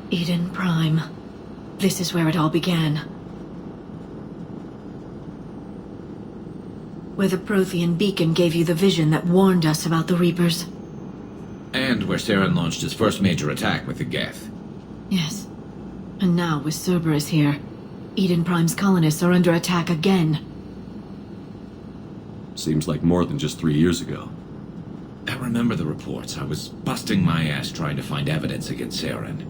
Eden Prime. This is where it all began. Where the Prothean beacon gave you the vision that warned us about the Reapers. And where Saren launched his first major attack with the Geth. Yes. And now, with Cerberus here, Eden Prime's colonists are under attack again. Seems like more than just 3 years ago. I remember the reports. I was busting my ass trying to find evidence against Saren.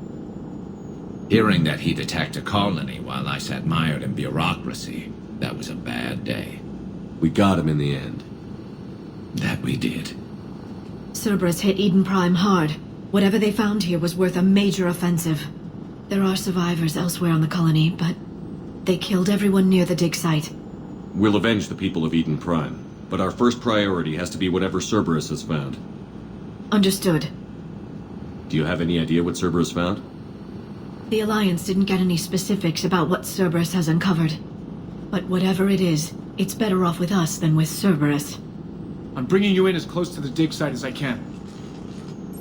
Hearing that he'd attacked a colony while I sat mired in bureaucracy, that was a bad day. We got him in the end. That we did. Cerberus hit Eden Prime hard. Whatever they found here was worth a major offensive. There are survivors elsewhere on the colony, but they killed everyone near the dig site. We'll avenge the people of Eden Prime, but our first priority has to be whatever Cerberus has found. Understood. Do you have any idea what Cerberus found? The Alliance didn't get any specifics about what Cerberus has uncovered. But whatever it is, it's better off with us than with Cerberus. I'm bringing you in as close to the dig site as I can.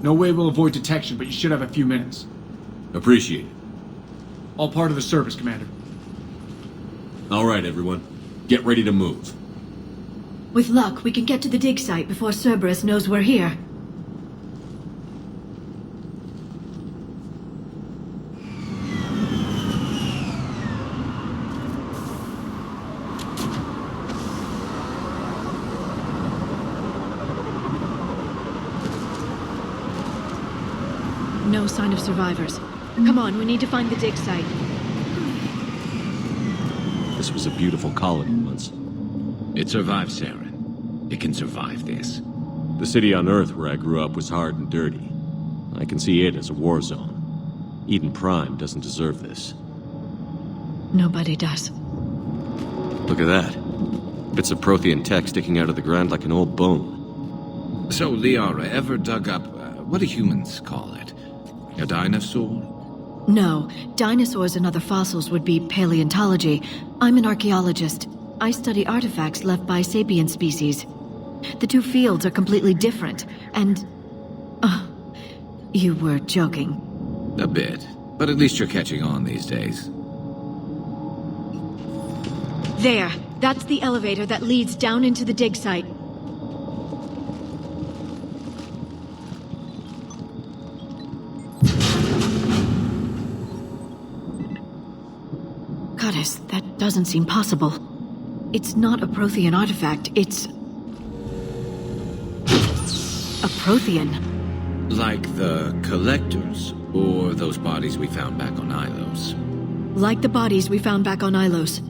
No way we'll avoid detection, but you should have a few minutes. Appreciate it. All part of the service, Commander. All right, everyone. Get ready to move. With luck, we can get to the dig site before Cerberus knows we're here. No sign of survivors. Come on, we need to find the dig site. This was a beautiful colony once. It survived Saren. It can survive this. The city on Earth where I grew up was hard and dirty. I can see it as a war zone. Eden Prime doesn't deserve this. Nobody does. Look at that. Bits of Prothean tech sticking out of the ground like an old bone. So, Liara, ever dug up, what do humans call it? A dinosaur? No, dinosaurs and other fossils would be paleontology. I'm an archaeologist. I study artifacts left by sapient species. The two fields are completely different, and... you were joking. A bit. But at least you're catching on these days. There! That's the elevator that leads down into the dig site. Goddess, that doesn't seem possible. It's not a Prothean artifact, it's... a Prothean. Like the Collectors, or those bodies we found back on Ilos. Like the bodies we found back on Ilos.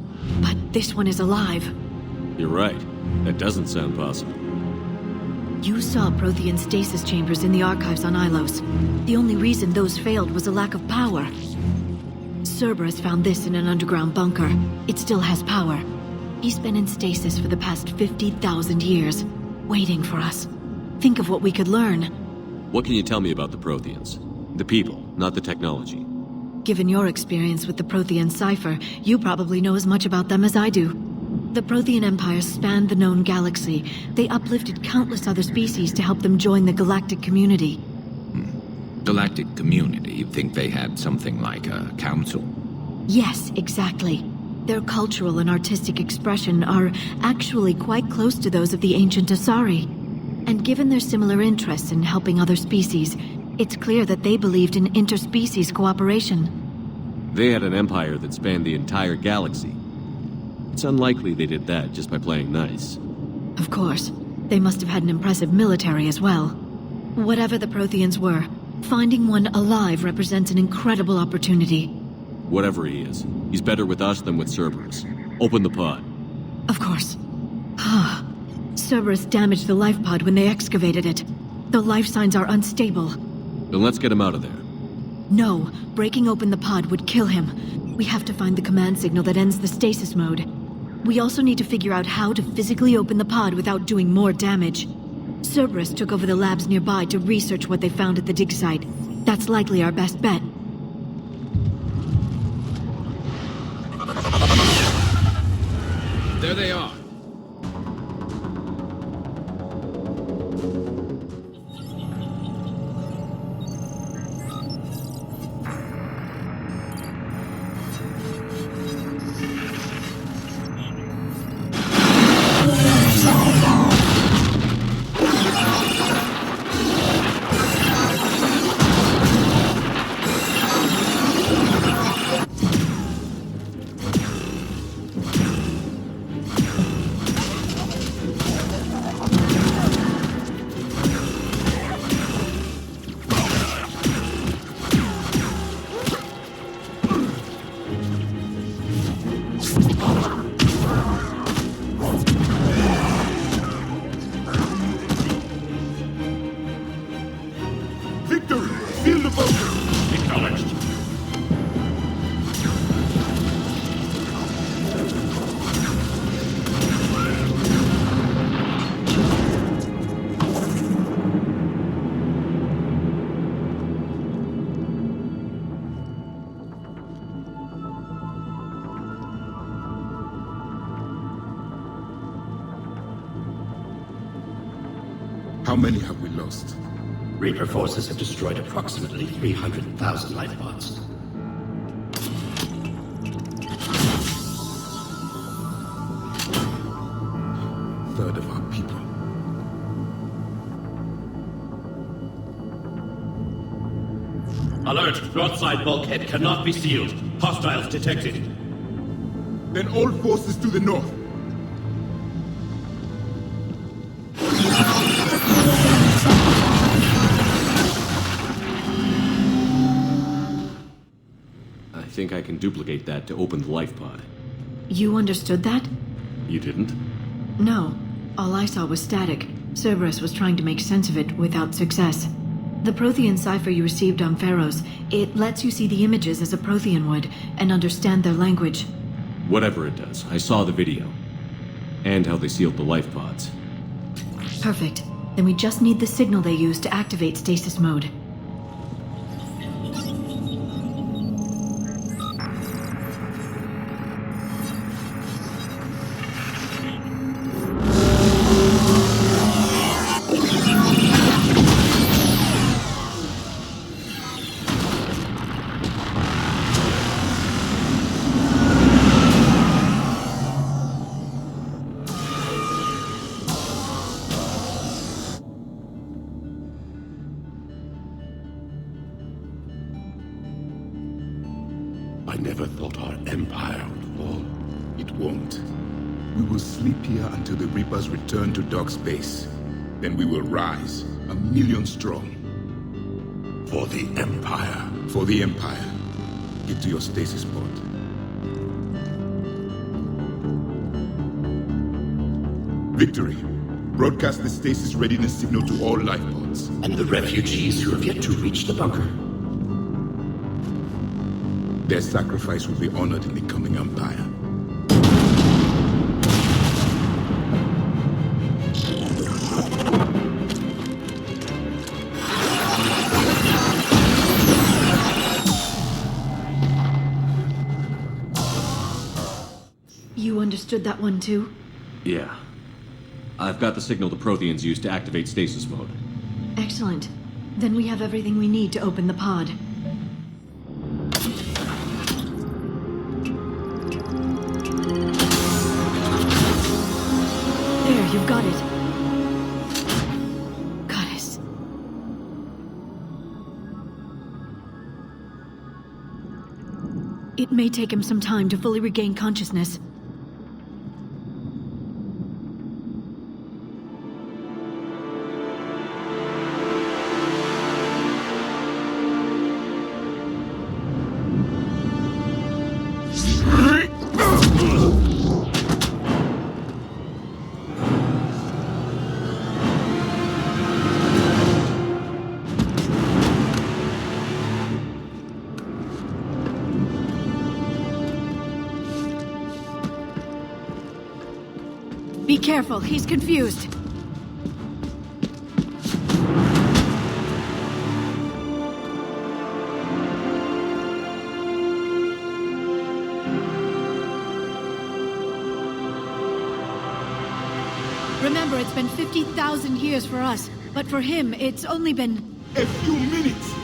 But this one is alive. You're right. That doesn't sound possible. You saw Prothean stasis chambers in the archives on Ilos. The only reason those failed was a lack of power. Cerberus found this in an underground bunker. It still has power. He's been in stasis for the past 50,000 years, waiting for us. Think of what we could learn. What can you tell me about the Protheans? The people, not the technology. Given your experience with the Prothean cipher, you probably know as much about them as I do. The Prothean Empire spanned the known galaxy. They uplifted countless other species to help them join the galactic community. Galactic community? You'd think they had something like a council? Yes, exactly. Their cultural and artistic expression are actually quite close to those of the ancient Asari. And given their similar interests in helping other species, it's clear that they believed in interspecies cooperation. They had an empire that spanned the entire galaxy. It's unlikely they did that just by playing nice. Of course. They must have had an impressive military as well. Whatever the Protheans were, finding one alive represents an incredible opportunity. Whatever he is, he's better with us than with Cerberus. Open the pod. Of course. Cerberus damaged the life pod when they excavated it. The life signs are unstable. Then let's get him out of there. No, breaking open the pod would kill him. We have to find the command signal that ends the stasis mode. We also need to figure out how to physically open the pod without doing more damage. Cerberus took over the labs nearby to research what they found at the dig site. That's likely our best bet. There they are. How many have we lost? Reaper forces have destroyed approximately 300,000 life pods. Third of our people. Alert! Broadside bulkhead cannot be sealed. Hostiles detected. Then all forces to the north. I think I can duplicate that to open the life pod. You understood that? You didn't? No. All I saw was static. Cerberus was trying to make sense of it without success. The Prothean cipher you received on Pharaohs, it lets you see the images as a Prothean would, and understand their language. Whatever it does, I saw the video. And how they sealed the life pods. Perfect. Then we just need the signal they used to activate stasis mode. I never thought our empire would fall. It won't. We will sleep here until the Reapers return to dock space. Then we will rise, 1,000,000 strong. For the Empire. For the Empire. Get to your stasis pod. Victory. Broadcast the stasis readiness signal to all life pods. And the refugees who have yet to reach the bunker. Their sacrifice will be honored in the coming Empire. You understood that one too? Yeah. I've got the signal the Protheans used to activate stasis mode. Excellent. Then we have everything we need to open the pod. There, you've got it. Goddess. It may take him some time to fully regain consciousness. Be careful, he's confused. Remember, it's been 50,000 years for us, but for him, it's only been... A few minutes!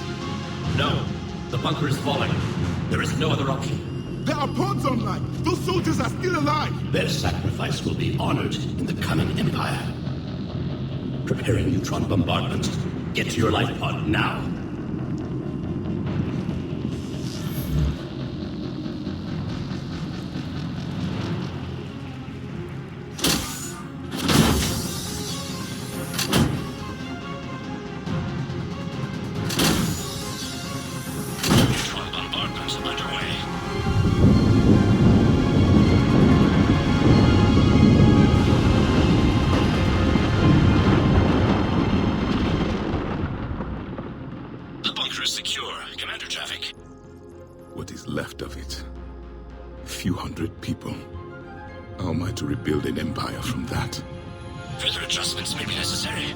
No. The bunker is falling. There is no other option. There are pods online! Those soldiers are still alive! Their sacrifice will be honored in the coming Empire. Preparing neutron bombardment. Get to your life pod now. Rebuild an empire from that. Further adjustments may be necessary.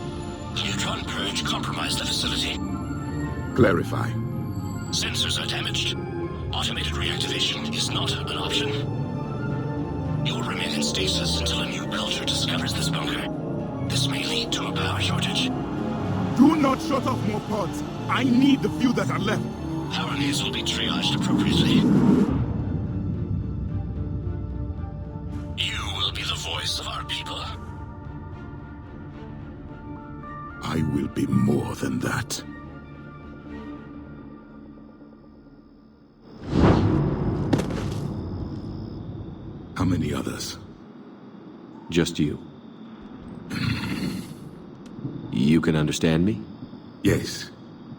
The neutron purge compromised the facility. Clarify. Sensors are damaged. Automated reactivation is not an option. You'll remain in stasis until a new culture discovers this bunker. This may lead to a power shortage. Do not shut off more pods. I need the few that are left. Our needs will be triaged appropriately. You will be the voice of our people. I will be more than that. How many others? Just you. You can understand me? Yes.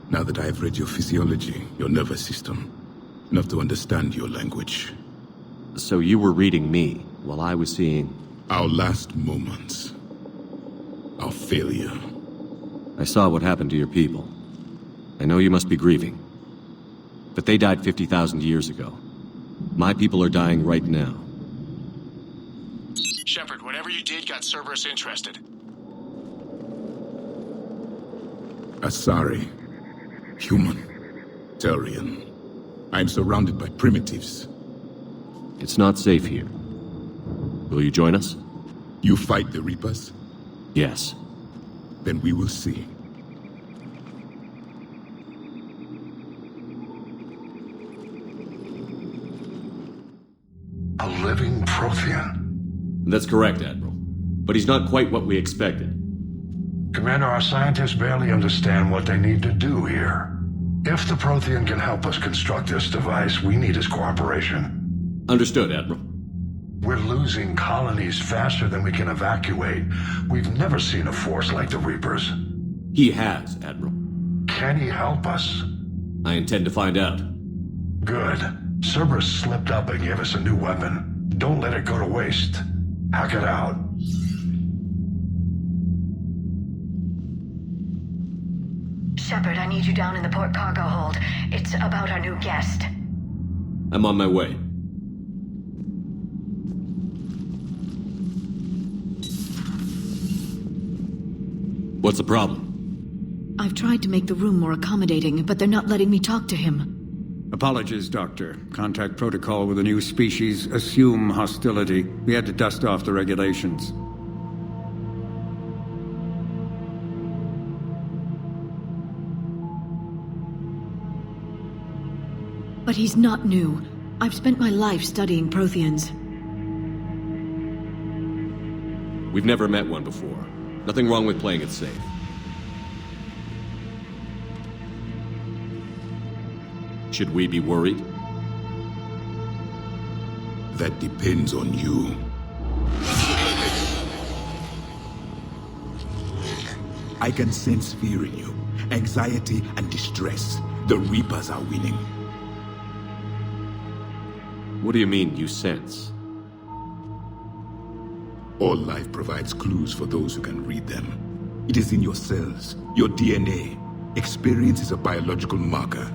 Now that I have read your physiology, your nervous system, enough to understand your language. So you were reading me, while I was seeing... Our last moments. Our failure. I saw what happened to your people. I know you must be grieving. But they died 50,000 years ago. My people are dying right now. Shepard, whatever you did got Cerberus interested. Asari. Human. Turian. I'm surrounded by primitives. It's not safe here. Will you join us? You fight the Reapers? Yes. Then we will see. A living Prothean. That's correct, Admiral. But he's not quite what we expected. Commander, our scientists barely understand what they need to do here. If the Prothean can help us construct this device, we need his cooperation. Understood, Admiral. We're losing colonies faster than we can evacuate. We've never seen a force like the Reapers. He has, Admiral. Can he help us? I intend to find out. Good. Cerberus slipped up and gave us a new weapon. Don't let it go to waste. Hackett out. Shepard, I need you down in the port cargo hold. It's about our new guest. I'm on my way. What's the problem? I've tried to make the room more accommodating, but they're not letting me talk to him. Apologies, Doctor. Contact protocol with a new species. Assume hostility. We had to dust off the regulations. But he's not new. I've spent my life studying Protheans. We've never met one before. Nothing wrong with playing it safe. Should we be worried? That depends on you. I can sense fear in you, anxiety and distress. The Reapers are winning. What do you mean, you sense? All life provides clues for those who can read them. It is in your cells, your DNA. Experience is a biological marker.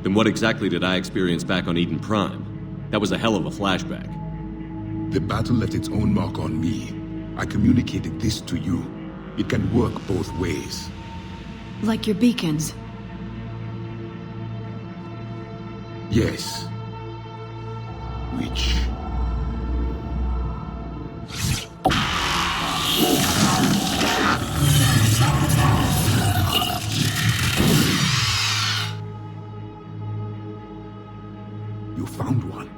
Then what exactly did I experience back on Eden Prime? That was a hell of a flashback. The battle left its own mark on me. I communicated this to you. It can work both ways. Like your beacons. Yes. Which... You found one.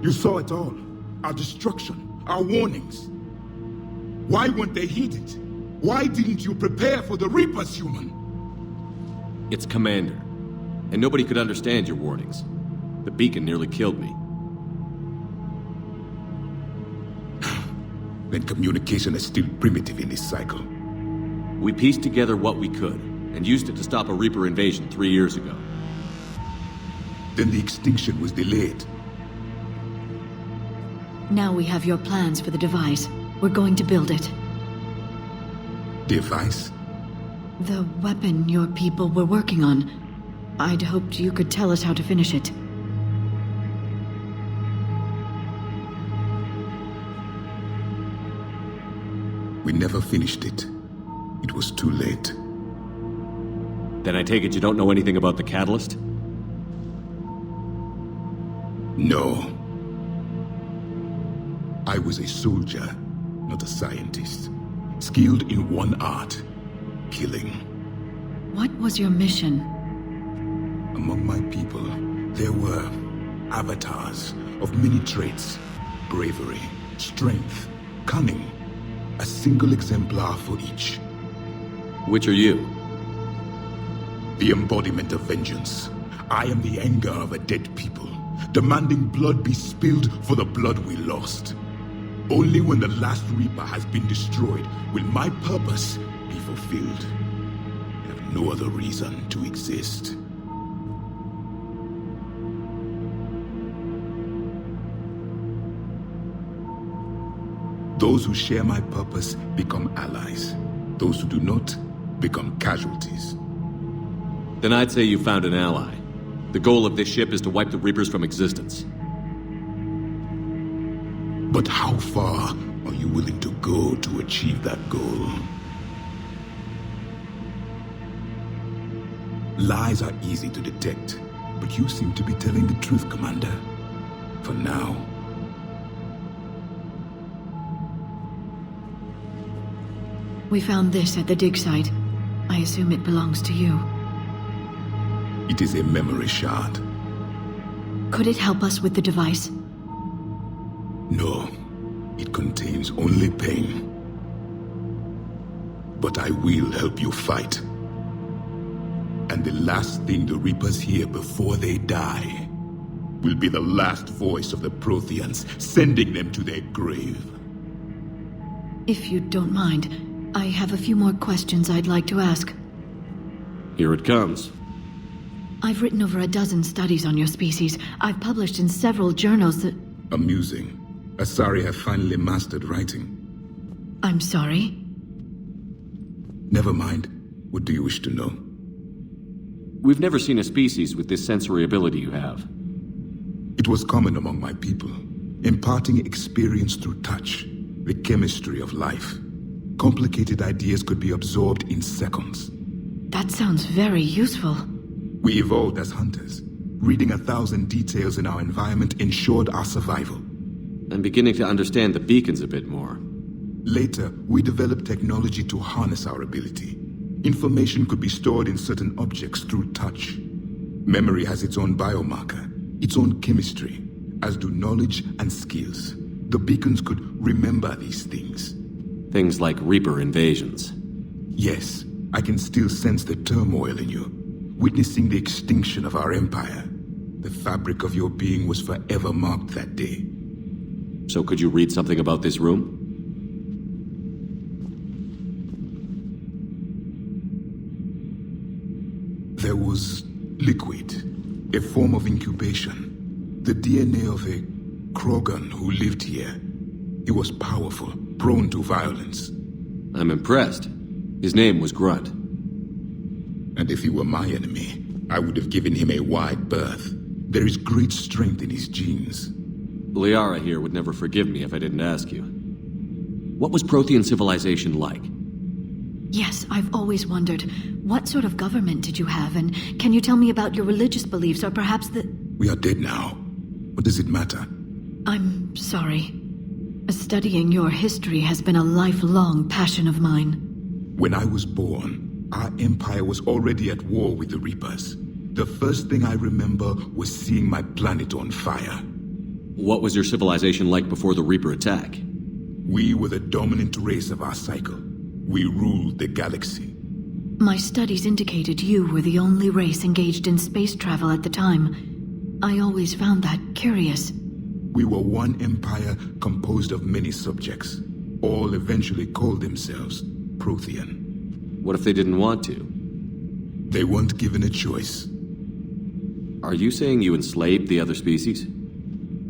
You saw it all. Our destruction, our warnings. Why weren't they heeded? Why didn't you prepare for the Reapers, human? It's Commander. And nobody could understand your warnings. The beacon nearly killed me. Then communication is still primitive in this cycle. We pieced together what we could, and used it to stop a Reaper invasion 3 years ago. Then the extinction was delayed. Now we have your plans for the device. We're going to build it. Device? The weapon your people were working on. I'd hoped you could tell us how to finish it. We never finished it. It was too late. Then I take it you don't know anything about the catalyst? No. I was a soldier. not a scientist. Skilled in one art, killing. What was your mission? Among my people, there were avatars of many traits. Bravery, strength, cunning. A single exemplar for each. Which are you? The embodiment of vengeance. I am the anger of a dead people, demanding blood be spilled for the blood we lost. Only when the last Reaper has been destroyed will my purpose be fulfilled. I have no other reason to exist. Those who share my purpose become allies. Those who do not become casualties. Then I'd say you found an ally. The goal of this ship is to wipe the Reapers from existence. But how far are you willing to go to achieve that goal? Lies are easy to detect, but you seem to be telling the truth, Commander. For now. We found this at the dig site. I assume it belongs to you. It is a memory shard. Could it help us with the device? No, it contains only pain. But I will help you fight. And the last thing the Reapers hear before they die will be the last voice of the Protheans, sending them to their grave. If you don't mind, I have a few more questions I'd like to ask. Here it comes. I've written over a dozen studies on your species. I've published in several journals that... Amusing. Asari have finally mastered writing. I'm sorry? Never mind. What do you wish to know? We've never seen a species with this sensory ability you have. It was common among my people, imparting experience through touch, the chemistry of life. Complicated ideas could be absorbed in seconds. That sounds very useful. We evolved as hunters. Reading 1,000 details in our environment ensured our survival. I'm beginning to understand the beacons a bit more. Later, we developed technology to harness our ability. Information could be stored in certain objects through touch. Memory has its own biomarker, its own chemistry, as do knowledge and skills. The beacons could remember these things. Things like Reaper invasions. Yes, I can still sense the turmoil in you, witnessing the extinction of our empire. The fabric of your being was forever marked that day. So could you read something about this room? There was liquid, a form of incubation. The DNA of a Krogan who lived here. He was powerful, prone to violence. I'm impressed. His name was Grunt. And if he were my enemy, I would have given him a wide berth. There is great strength in his genes. Liara here would never forgive me if I didn't ask you. What was Prothean civilization like? Yes, I've always wondered, what sort of government did you have, and can you tell me about your religious beliefs, or perhaps the... We are dead now. What does it matter? I'm sorry. Studying your history has been a lifelong passion of mine. When I was born, our empire was already at war with the Reapers. The first thing I remember was seeing my planet on fire. What was your civilization like before the Reaper attack? We were the dominant race of our cycle. We ruled the galaxy. My studies indicated you were the only race engaged in space travel at the time. I always found that curious. We were one empire composed of many subjects. All eventually called themselves Prothean. What if they didn't want to? They weren't given a choice. Are you saying you enslaved the other species?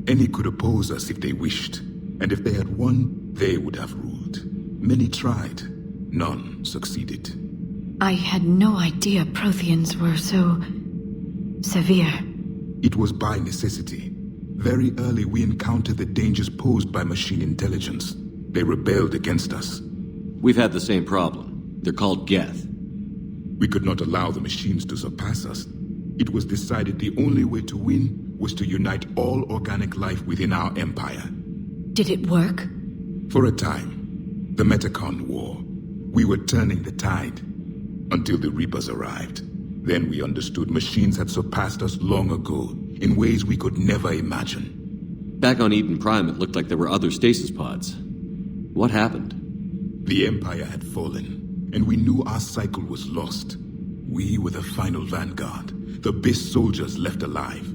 Any could oppose us if they wished. And if they had won, they would have ruled. Many tried. None succeeded. I had no idea Protheans were so... severe. It was by necessity. Very early we encountered the dangers posed by machine intelligence. They rebelled against us. We've had the same problem. They're called Geth. We could not allow the machines to surpass us. It was decided the only way to win was to unite all organic life within our empire. Did it work? For a time. The Metacon War. We were turning the tide. Until the Reapers arrived. Then we understood machines had surpassed us long ago, in ways we could never imagine. Back on Eden Prime, it looked like there were other stasis pods. What happened? The Empire had fallen, and we knew our cycle was lost. We were the final vanguard, the best soldiers left alive.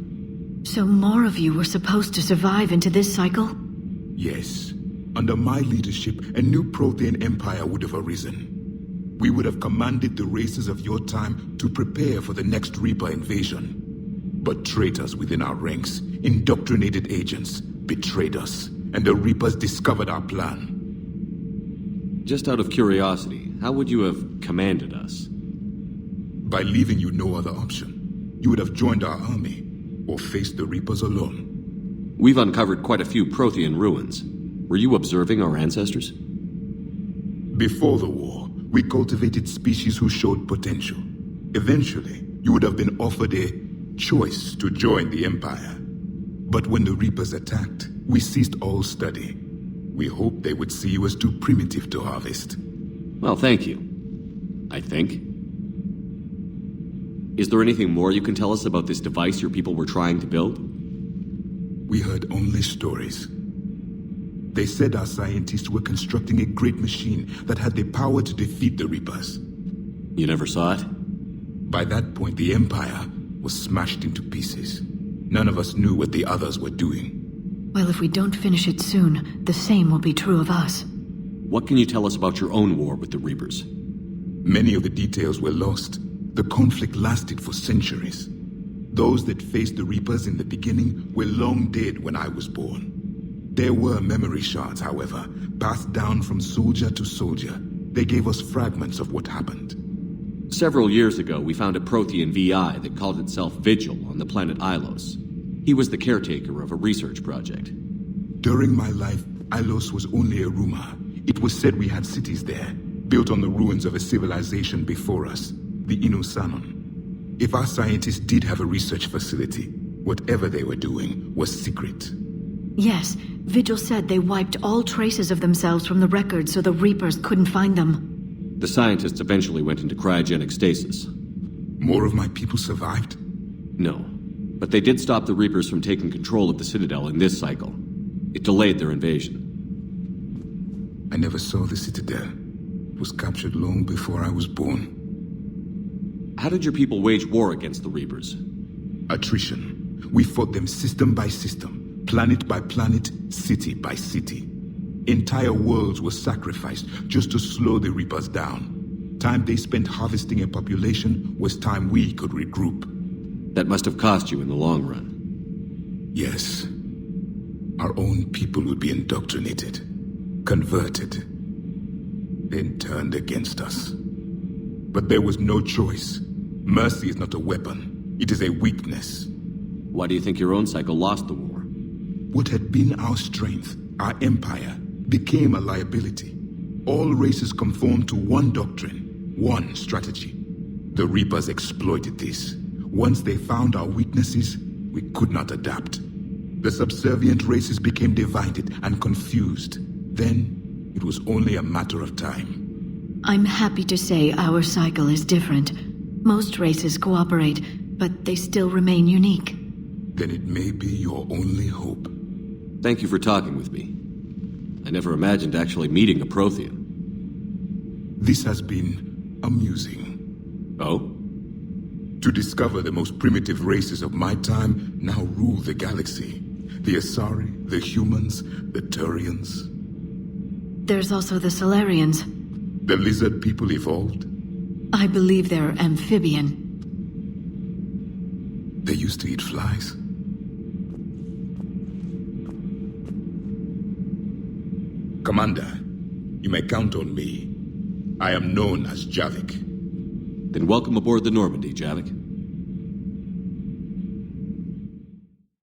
So more of you were supposed to survive into this cycle? Yes. Under my leadership, a new Prothean empire would have arisen. We would have commanded the races of your time to prepare for the next Reaper invasion. But traitors within our ranks, indoctrinated agents, betrayed us, and the Reapers discovered our plan. Just out of curiosity, how would you have commanded us? By leaving you no other option. You would have joined our army, or faced the Reapers alone. We've uncovered quite a few Prothean ruins. Were you observing our ancestors? Before the war, we cultivated species who showed potential. Eventually, you would have been offered a choice to join the Empire. But when the Reapers attacked, we ceased all study. We hoped they would see you as too primitive to harvest. Well, thank you. I think. Is there anything more you can tell us about this device your people were trying to build? We heard only stories. They said our scientists were constructing a great machine that had the power to defeat the Reapers. You never saw it? By that point, the Empire was smashed into pieces. None of us knew what the others were doing. Well, if we don't finish it soon, the same will be true of us. What can you tell us about your own war with the Reapers? Many of the details were lost. The conflict lasted for centuries. Those that faced the Reapers in the beginning were long dead when I was born. There were memory shards, however, passed down from soldier to soldier. They gave us fragments of what happened. Several years ago, we found a Prothean VI that called itself Vigil on the planet Ilos. He was the caretaker of a research project. During my life, Ilos was only a rumor. It was said we had cities there, built on the ruins of a civilization before us, the Inosanon. If our scientists did have a research facility, whatever they were doing was secret. Yes, Vigil said they wiped all traces of themselves from the records so the Reapers couldn't find them. The scientists eventually went into cryogenic stasis. More of my people survived? No, but they did stop the Reapers from taking control of the Citadel in this cycle. It delayed their invasion. I never saw the Citadel. It was captured long before I was born. How did your people wage war against the Reapers? Attrition. We fought them system by system, planet by planet, city by city. Entire worlds were sacrificed just to slow the Reapers down. Time they spent harvesting a population was time we could regroup. That must have cost you in the long run. Yes. Our own people would be indoctrinated, converted, then turned against us. But there was no choice. Mercy is not a weapon. It is a weakness. Why do you think your own cycle lost the war? What had been our strength, our empire, became a liability. All races conformed to one doctrine, one strategy. The Reapers exploited this. Once they found our weaknesses, we could not adapt. The subservient races became divided and confused. Then, it was only a matter of time. I'm happy to say our cycle is different. Most races cooperate, but they still remain unique. Then it may be your only hope. Thank you for talking with me. I never imagined actually meeting a Prothean. This has been amusing. Oh? To discover the most primitive races of my time now rule the galaxy. The Asari, the humans, the Turians. There's also the Solarians. The lizard people evolved? I believe they're amphibian. They used to eat flies. Commander, you may count on me. I am known as Javik. Then welcome aboard the Normandy, Javik.